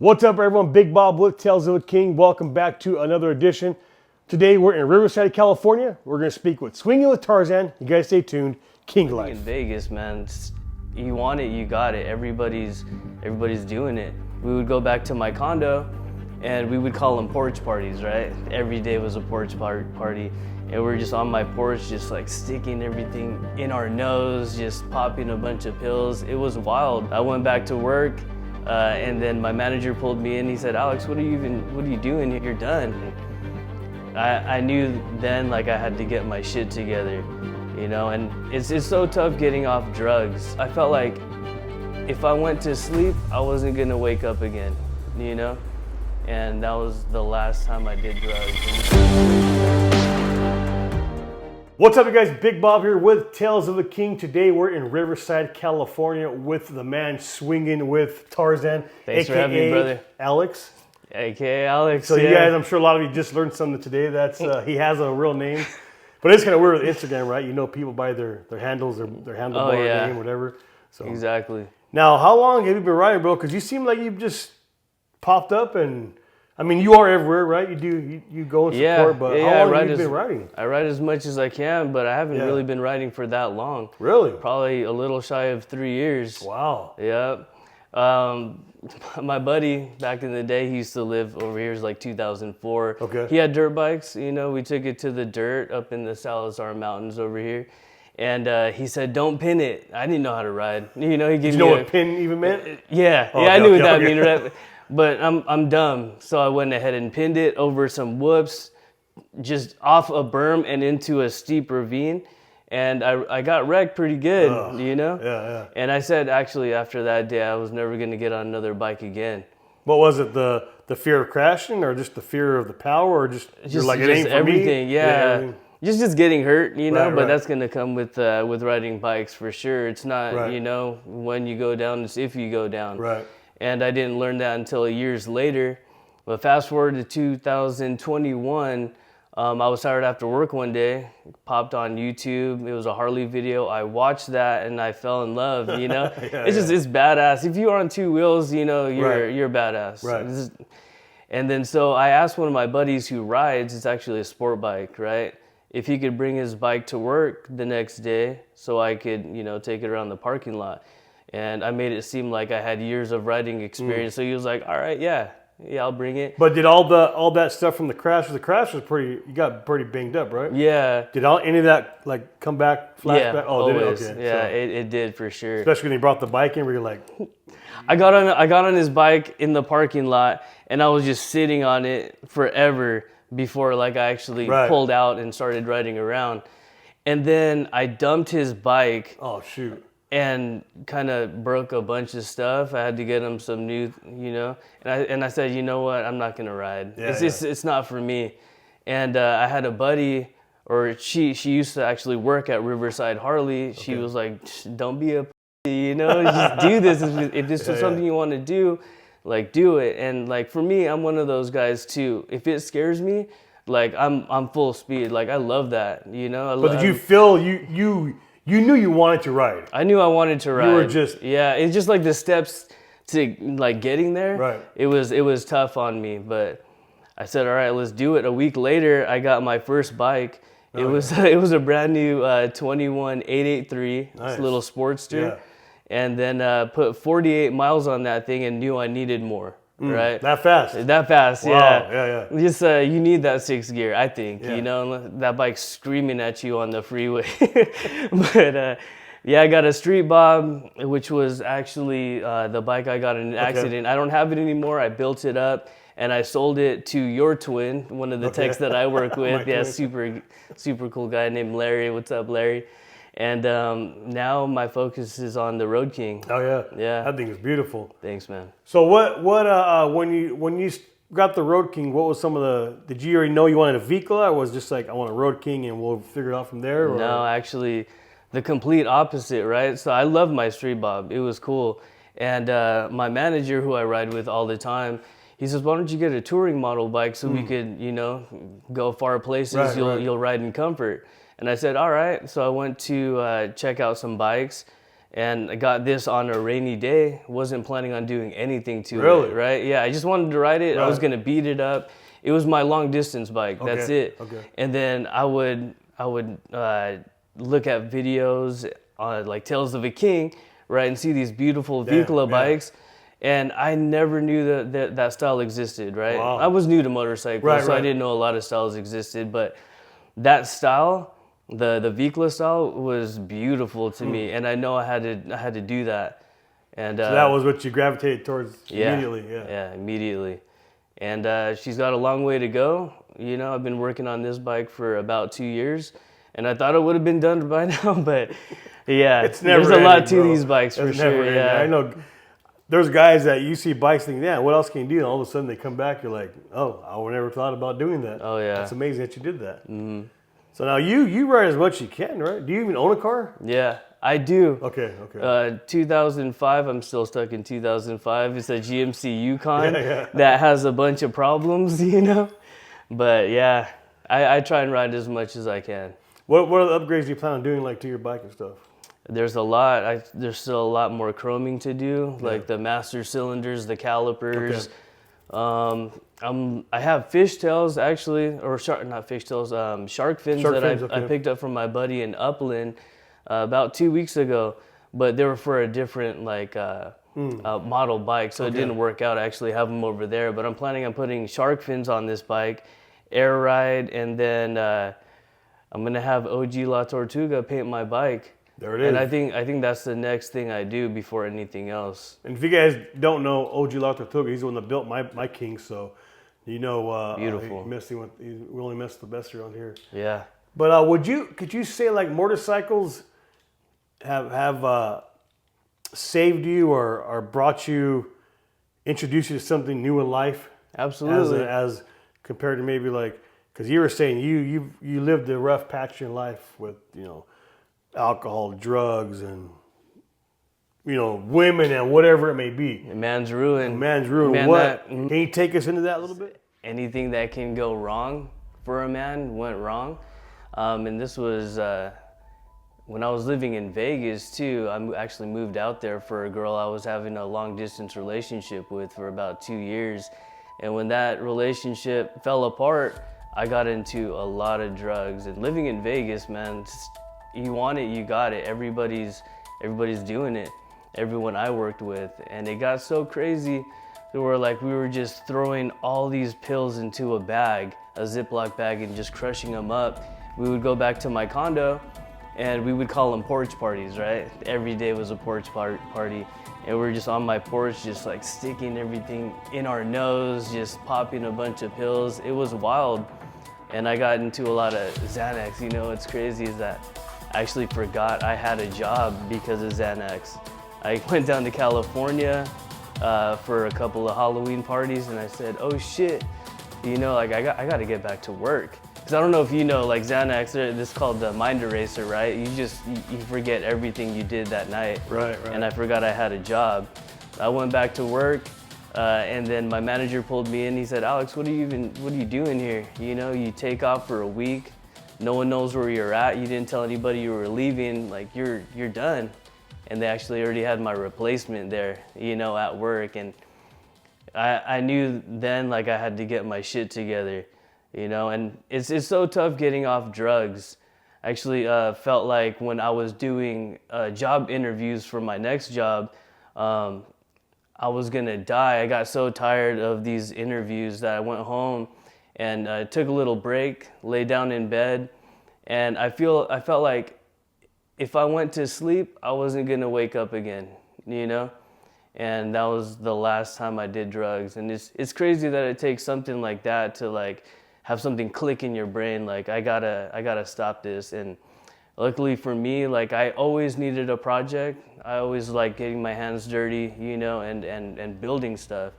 What's up, everyone? Big Bob with Tales of a King. Welcome back to another edition. Today we're in Riverside, California. We're going to speak with Swinging with Tarzan. You guys stay tuned. King Life. In Vegas, man, you want it, you got it. Everybody's doing it. We would go back to my condo, and we would call them porch parties, right? Every day was a porch party, and we're just on my porch, just like sticking everything in our nose, just popping a bunch of pills. It was wild. I went back to work. And then my manager pulled me in. He said, "Alex, what are you doing? You're done." I knew then, like, I had to get my shit together, you know. And it's so tough getting off drugs. I felt like if I went to sleep, I wasn't gonna wake up again, you know. And that was the last time I did drugs. What's up, you guys? Big Bob here with Tales of the King. Today we're in Riverside, California with the man Swinging with Tarzan. Thanks for having me, brother. Alex. AKA Alex. So yeah. you guys, I'm sure a lot of you just learned something today. That's he has a real name. But it's kind of weird with Instagram, right? You know people by their handles, their handlebar name, whatever. So Exactly. Now, how long have you been riding, bro? Because you seem like you've just popped up and... I mean, you are everywhere, right? You go and support, but how long have you been riding? I ride as much as I can, but I haven't really been riding for that long. Really? Probably a little shy of 3 years. Wow. Yep. My buddy, back in the day, he used to live over here. It was like 2004. Okay. He had dirt bikes. You know, we took it to the dirt up in the Salazar Mountains over here. And he said, "Don't pin it." I didn't know how to ride. You know, he gave me. Did you know what pin even meant? Yeah, I knew what that meant. Right? But I'm dumb, so I went ahead and pinned it over some whoops, just off a berm and into a steep ravine, and I got wrecked pretty good, you know? Yeah. And I said, actually, after that day, I was never going to get on another bike again. What was it, the fear of crashing, or just the fear of the power, or just you're like, it ain't for everything, me? Yeah. Just getting hurt, you know, Right, but that's going to come with riding bikes for sure. It's not, Right. you know, when you go down, it's if you go down. Right. And I didn't learn that until years later. But fast forward to 2021, I was tired after work one day, popped on YouTube. It was a Harley video. I watched that and I fell in love, you know? It's badass. If you're on two wheels, you know, you're badass. Right. And then so I asked one of my buddies who rides, it's actually a sport bike, right? If he could bring his bike to work the next day so I could, you know, take it around the parking lot. And I made it seem like I had years of riding experience. So he was like, "All right, yeah, I'll bring it." But did all that stuff from the crash was pretty, you got pretty banged up, right? Yeah. Did any of that like come back, flashback? Yeah, Oh, did always. it? Okay. Yeah, So, it did for sure. especially when you brought the bike in, where you're like... I got on his bike in the parking lot, and I was just sitting on it forever before like I actually pulled out and started riding around. And then I dumped his bike. Oh, shoot. And kind of broke a bunch of stuff. I had to get him some new, you know. And I said, you know what? I'm not gonna ride. It's not for me. And I had a buddy, or she used to actually work at Riverside Harley. Okay. She was like, "Don't be a, you know, just do this. If this is something you want to do, like do it." And like for me, I'm one of those guys too. If it scares me, like I'm full speed. Like I love that, you know. But did you feel you knew you wanted to ride? I knew I wanted to ride. You were just... Yeah, it's just like the steps to like getting there. Right. It was tough on me, but I said, all right, let's do it. A week later, I got my first bike. It was a brand new 21 883, Nice. little Sportster. Yeah. And then put 48 miles on that thing and knew I needed more. Right. That fast? That fast, Wow. yeah. Yeah. Just you need that sixth gear, I think. Yeah. You know, that bike's screaming at you on the freeway. But yeah, I got a Street Bob, which was actually the bike I got in an accident. I don't have it anymore. I built it up and I sold it to your twin, one of the techs that I work with. Yeah, super cool guy named Larry. What's up, Larry? And now my focus is on the Road King. Oh yeah. Yeah. That thing is beautiful. Thanks, man. So when you got the Road King, what was some of the... Did you already know you wanted a vehicle, or was it just like, I want a Road King and we'll figure it out from there? Or? No, actually, the complete opposite, right? So I love my Street Bob. It was cool. And my manager, who I ride with all the time, he says, "Why don't you get a touring model bike so we could, you know, go far places, you'll ride in comfort." And I said, all right. So I went to check out some bikes, And I got this on a rainy day. Wasn't planning on doing anything to Really? it, right? Yeah, I just wanted to ride it. I was Right. gonna beat it up. It was my long distance bike. That's Okay, it. okay. And then I would look at videos on like Tales of a King, right, and see these beautiful Vicla bikes. And I never knew that style existed, right? Wow. I was new to motorcycles, Right, so I right. didn't know a lot of styles existed, but that style, the Vicla style, was beautiful to me, and I know I had to do that. And So that was what you gravitated towards immediately. Yeah. yeah, immediately. And she's got a long way to go. You know, I've been working on this bike for about 2 years, and I thought it would have been done by now, but yeah, It's never there's a lot to bro. these bikes for It's never sure. ending. Yeah, I know there's guys that you see bikes thinking, yeah, what else can you do? And all of a sudden they come back, you're like, oh, I would never thought about doing that. Oh, yeah. That's amazing that you did that. Mm-hmm. So now you ride as much as you can, right? Do you even own a car? Yeah, I do. Okay, okay. 2005, I'm still stuck in 2005. It's a GMC Yukon Yeah. that has a bunch of problems, you know? But yeah, I try and ride as much as I can. What are the upgrades you plan on doing, like to your bike and stuff? There's a lot. There's still a lot more chroming to do, like the master cylinders, the calipers. I have fishtails actually, or not fishtails, shark fins I picked up from my buddy in Upland about 2 weeks ago, but they were for a different model bike, so it didn't work out. I actually have them over there, but I'm planning on putting shark fins on this bike, air ride, and then I'm gonna have OG La Tortuga paint my bike. There it is. And I think that's the next thing I do before anything else. And if you guys don't know, OG La Tortuga, he's the one that built my King, so you know, Beautiful. We only mess with the best around here. Yeah. But could you say like motorcycles have saved you or introduced you to something new in life? Absolutely. As compared to maybe like, because you were saying you lived a rough patch in life with, you know, alcohol, drugs, and, you know, women and whatever it may be. Man's ruin. Man's ruin. Man, Can you take us into that a little bit? Anything that can go wrong for a man went wrong. And this was when I was living in Vegas too. I actually moved out there for a girl I was having a long distance relationship with for about 2 years. And when that relationship fell apart, I got into a lot of drugs. And living in Vegas, man, you want it, you got it. Everybody's doing it. Everyone I worked with. And it got so crazy that we were just throwing all these pills into a bag, a Ziploc bag, and just crushing them up. We would go back to my condo and we would call them porch parties, right? Every day was a porch party. And we were just on my porch, just like sticking everything in our nose, just popping a bunch of pills. It was wild. And I got into a lot of Xanax. You know, what's crazy is that I actually forgot I had a job because of Xanax. I went down to California for a couple of Halloween parties, and I said, oh shit, you know, like I got to get back to work. Because I don't know if you know, like Xanax, this is called the mind eraser, right? You forget everything you did that night. Right. And I forgot I had a job. I went back to work, and then my manager pulled me in. He said, Alex, what are you doing here? You know, you take off for a week. No one knows where you're at. You didn't tell anybody you were leaving. Like you're done. And they actually already had my replacement there, you know, at work. And I knew then like I had to get my shit together, you know. And it's so tough getting off drugs. I actually felt like when I was doing job interviews for my next job, I was gonna die. I got so tired of these interviews that I went home and took a little break, lay down in bed, and I felt like if I went to sleep, I wasn't gonna wake up again, you know? And that was the last time I did drugs. And it's crazy that it takes something like that to like have something click in your brain, like I gotta stop this. And luckily for me, like I always needed a project. I always liked getting my hands dirty, you know, and building stuff.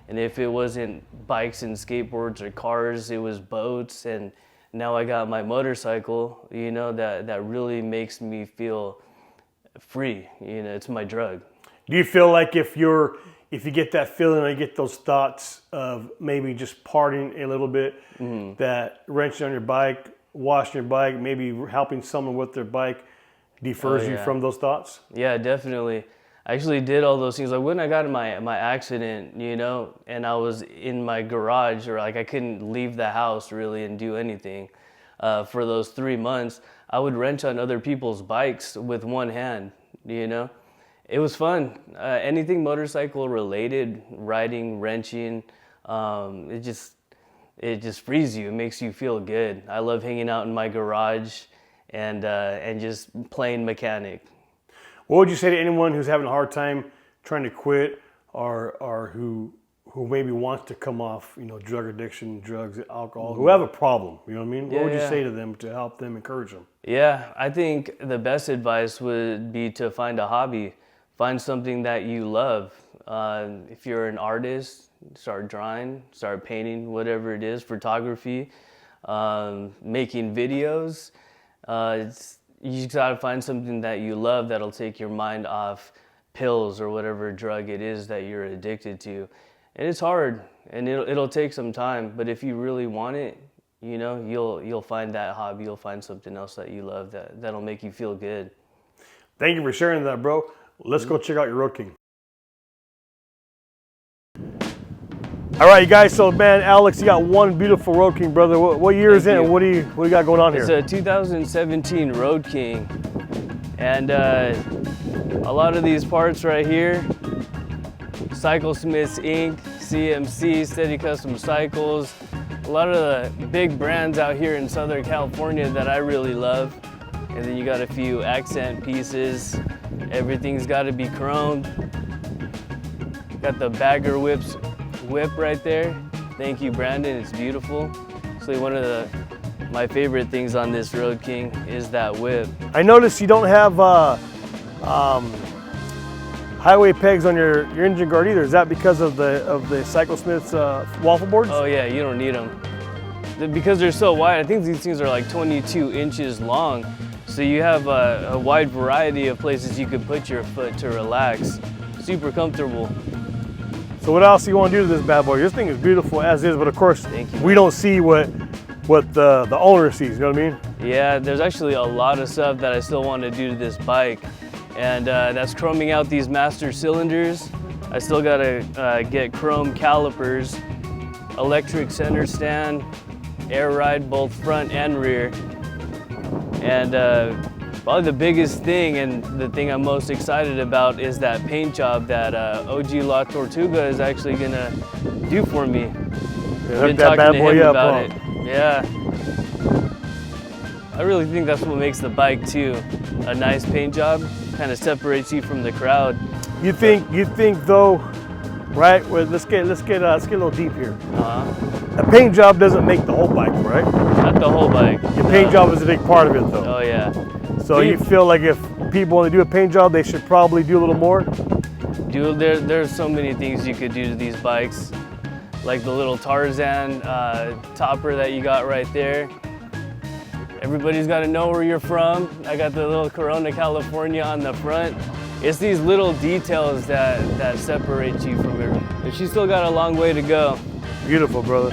And if it wasn't bikes and skateboards or cars, it was boats. And now I got my motorcycle, you know, that really makes me feel free. You know, it's my drug. Do you feel like if you get that feeling or you get those thoughts of maybe just partying a little bit, that wrenching on your bike, washing your bike, maybe helping someone with their bike, defers you from those thoughts? Yeah, definitely. I actually did all those things. Like when I got in my accident, you know, and I was in my garage, or like I couldn't leave the house really and do anything for those 3 months, I would wrench on other people's bikes with one hand, you know. It was fun. Anything motorcycle related, riding, wrenching, it just frees you. It makes you feel good. I love hanging out in my garage and just playing mechanic. What would you say to anyone who's having a hard time trying to quit, or who maybe wants to come off, you know, drug addiction, drugs, alcohol, who have a problem? You know what I mean? What would you say to them to help them, encourage them? Yeah, I think the best advice would be to find a hobby. Find something that you love. If you're an artist, start drawing, start painting, whatever it is, photography, making videos. You just gotta find something that you love that'll take your mind off pills or whatever drug it is that you're addicted to. And it's hard, and it'll take some time, but if you really want it, you know, you'll find that hobby, you'll find something else that you love that'll make you feel good. Thank you for sharing that, bro. Let's go check out your Road King. All right, you guys. So, man, Alex, you got one beautiful Road King, brother. What year is it, and what do you got going on here? It's a 2017 Road King, and a lot of these parts right here, Cyclesmiths Inc., CMC, Steady Custom Cycles, a lot of the big brands out here in Southern California that I really love. And then you got a few accent pieces. Everything's got to be chromed. Got the Bagger whip right there. Thank you, Brandon. It's beautiful. Actually, one of my favorite things on this Road King is that whip. I noticed you don't have highway pegs on your engine guard either. Is that because of the Cyclesmiths waffle boards? Oh yeah, you don't need them. Because they're so wide, I think these things are like 22 inches long. So you have a wide variety of places you could put your foot to relax. Super comfortable. So what else do you want to do to this bad boy? This thing is beautiful as is, but of course, we don't see what the owner sees, you know what I mean? Yeah, there's actually a lot of stuff that I still want to do to this bike. And that's chroming out these master cylinders. I still gotta get chrome calipers, electric center stand, air ride both front and rear. And probably the biggest thing, and the thing I'm most excited about, is that paint job that OG La Tortuga is actually gonna do for me. Yeah, been talking to him about it. Yeah. I really think that's what makes the bike too. A nice paint job kind of separates you from the crowd. You think though, right? Well, let's get a little deep here. A paint job doesn't make the whole bike, right? Not the whole bike. The paint job is a big part of it, though. Oh yeah. So you feel like if people want to do a paint job, they should probably do a little more? Dude, there's so many things you could do to these bikes, like the little Tarzan topper that you got right there. Everybody's got to know where you're from. I got the little Corona, California on the front. It's these little details that separate you from her. And she's still got a long way to go. Beautiful, brother.